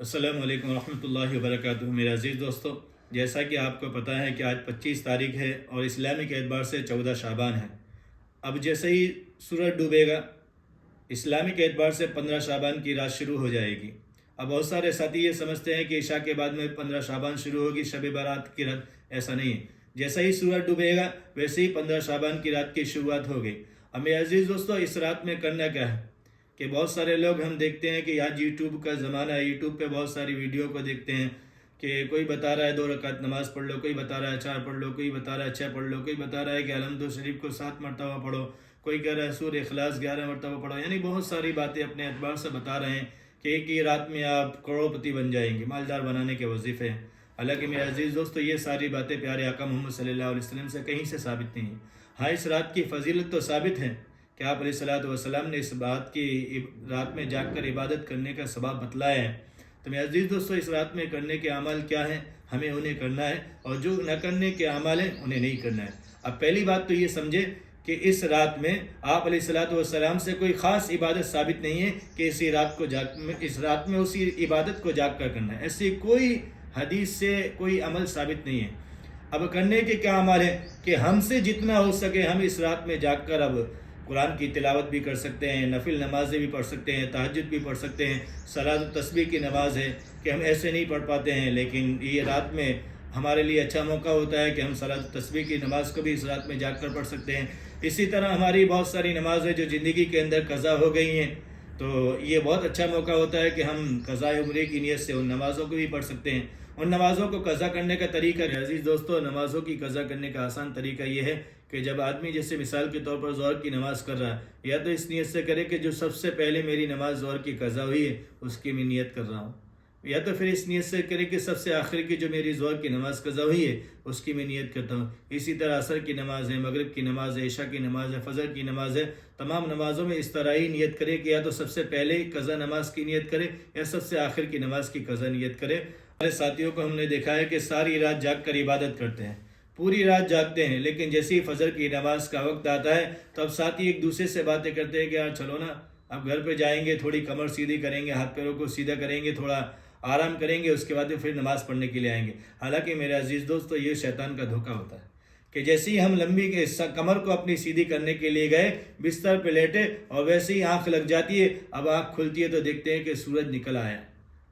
السلام علیکم ورحمۃ اللہ وبرکاتہ۔ میرے عزیز دوستو، جیسا کہ آپ کو پتہ ہے کہ آج 25 تاریخ ہے اور اسلامی کے اعتبار سے 14 شعبان ہے۔ اب جیسے ہی سورج ڈوبے گا، اسلامی کے اعتبار سے 15 شعبان کی رات شروع ہو جائے گی۔ اب بہت سارے ساتھی یہ سمجھتے ہیں کہ عشاء کے بعد میں 15 شعبان شروع ہوگی، شب برات کی رات۔ ایسا نہیں ہے، جیسا ہی سورج ڈوبے گا ویسے ہی 15 شعبان کی رات کی شروعات ہو گئی۔ اب میرے عزیز دوستو، اس رات میں کرنا کیا ہے کہ بہت سارے لوگ ہم دیکھتے ہیں کہ آج یوٹیوب کا زمانہ ہے، یوٹیوب پہ بہت ساری ویڈیو کو دیکھتے ہیں کہ کوئی بتا رہا ہے 2 رکعت نماز پڑھ لو، کوئی بتا رہا ہے 4 پڑھ لو، کوئی بتا رہا ہے 6 پڑھ لو، کوئی بتا رہا ہے کہ الحمد شریف کو 7 مرتبہ پڑھو، کوئی کہہ رہا ہے سورہ اخلاص 11 مرتبہ پڑھو۔ یعنی بہت ساری باتیں اپنے اعتبار سے بتا رہے ہیں کہ ایک ہی رات میں آپ کروڑپتی بن جائیں گے، مالدار بنانے کے وظیفے ہیں۔ حالانکہ میرے عزیز دوستو، یہ ساری باتیں پیارے آقا محمد صلی اللہ علیہ وسلم سے کہیں سے ثابت نہیں ہیں۔ ہاں، اس رات کی فضیلت تو ثابت ہے کہ آپ علیہ الصلوۃ والسلام نے اس بات کی رات میں جاگ کر عبادت کرنے کا سبب بتلایا ہے۔ تو میرے عزیز دوستو، اس رات میں کرنے کے اعمال کیا ہیں، ہمیں انہیں کرنا ہے، اور جو نہ کرنے کے اعمال ہیں انہیں نہیں کرنا ہے۔ اب پہلی بات تو یہ سمجھے کہ اس رات میں آپ علیہ الصلوۃ والسلام سے کوئی خاص عبادت ثابت نہیں ہے کہ اس رات میں اسی عبادت کو جاگ کر کرنا ہے۔ ایسی کوئی حدیث سے کوئی عمل ثابت نہیں ہے۔ اب کرنے کے کیا عمل ہیں کہ ہم سے جتنا ہو سکے ہم اس رات میں جاگ کر اب قرآن کی تلاوت بھی کر سکتے ہیں، نفل نمازیں بھی پڑھ سکتے ہیں، تہجد بھی پڑھ سکتے ہیں۔ صلاۃ التسبیح کی نماز ہے کہ ہم ایسے نہیں پڑھ پاتے ہیں، لیکن یہ رات میں ہمارے لیے اچھا موقع ہوتا ہے کہ ہم صلاۃ التسبیح کی نماز کو بھی اس رات میں جاگ کر پڑھ سکتے ہیں۔ اسی طرح ہماری بہت ساری نمازیں جو زندگی کے اندر قضا ہو گئی ہیں، تو یہ بہت اچھا موقع ہوتا ہے کہ ہم قضاء عمرے کی نیت سے ان نمازوں کو بھی پڑھ سکتے ہیں۔ ان نمازوں کو قضا کرنے کا طریقہ، عزیز دوستو، نمازوں کی قضا کرنے کا آسان طریقہ یہ ہے کہ جب آدمی جیسے مثال کے طور پر ظہر کی نماز کر رہا ہے، یا تو اس نیت سے کرے کہ جو سب سے پہلے میری نماز ظہر کی قضا ہوئی ہے اس کی میں نیت کر رہا ہوں، یا تو پھر اس نیت سے کرے کہ سب سے آخر کی جو میری ظہر کی نماز قضا ہوئی ہے اس کی میں نیت کرتا ہوں۔ اسی طرح عصر کی نماز ہے، مغرب کی نماز ہے، عشاء کی نماز ہے، فجر کی نماز ہے۔ تمام نمازوں میں اس طرح ہی نیت کرے کہ یا تو سب سے پہلے قضا نماز کی نیت کرے یا سب سے آخر کی نماز کی قضا نیت کرے۔ ہمارے ساتھیوں کو ہم نے دیکھا ہے کہ ساری رات جاگ کر عبادت کرتے ہیں، پوری رات جاگتے ہیں، لیکن جیسے ہی فجر کی نماز کا وقت آتا ہے تو اب ساتھی ایک دوسرے سے باتیں کرتے ہیں کہ یار چلو نا، اب گھر پہ جائیں گے، تھوڑی کمر سیدھی کریں گے، ہاتھ پیروں کو سیدھا کریں گے، تھوڑا آرام کریں گے، اس کے بعد پھر نماز پڑھنے کے لیے آئیں گے۔ حالانکہ میرے عزیز دوستو، یہ شیطان کا دھوکہ ہوتا ہے کہ جیسے ہی ہم لمبی کمر کو اپنی سیدھی کرنے کے لیے گئے، بستر پہ لیٹے، اور ویسے ہی آنکھ لگ جاتی ہے، اب آنکھ کھلتی ہے تو دیکھتے ہیں کہ سورج نکل آیا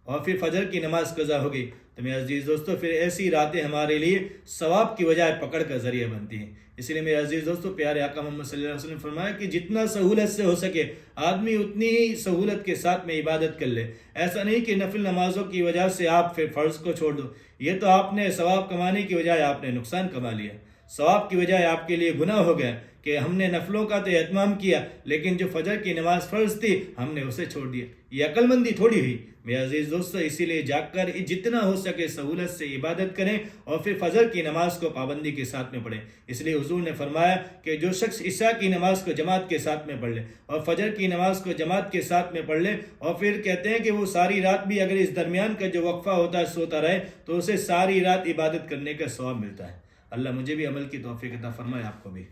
اور پھر فجر کی نماز قضا ہو گئی۔ تو میرے عزیز دوستو، پھر ایسی راتیں ہمارے لیے ثواب کی بجائے پکڑ کا ذریعہ بنتی ہیں۔ اس لیے میرے عزیز دوستو، پیارے آقا محمد صلی اللہ علیہ وسلم نے فرمایا کہ جتنا سہولت سے ہو سکے آدمی اتنی ہی سہولت کے ساتھ میں عبادت کر لے۔ ایسا نہیں کہ نفل نمازوں کی وجہ سے آپ پھر فرض کو چھوڑ دو، یہ تو آپ نے ثواب کمانے کی بجائے آپ نے نقصان کما لیا، ثواب کی بجائے آپ کے لیے گناہ ہو گیا کہ ہم نے نفلوں کا تو اہتمام کیا لیکن جو فجر کی نماز فرض تھی ہم نے اسے چھوڑ دیا۔ یہ عقل مندی تھوڑی ہوئی میرے عزیز دوستو۔ اسی لیے جاگ کر جتنا ہو سکے سہولت سے عبادت کریں اور پھر فجر کی نماز کو پابندی کے ساتھ میں پڑھیں۔ اس لیے حضور نے فرمایا کہ جو شخص عشاء کی نماز کو جماعت کے ساتھ میں پڑھ لے اور فجر کی نماز کو جماعت کے ساتھ میں پڑھ لے، اور پھر کہتے ہیں کہ وہ ساری رات بھی اگر اس درمیان کا جو وقفہ ہوتا ہے سوتا رہے تو اسے ساری رات عبادت کرنے کا ثواب ملتا ہے۔ اللہ مجھے بھی عمل کی توفیق عطا فرمائے، آپ کو بھی۔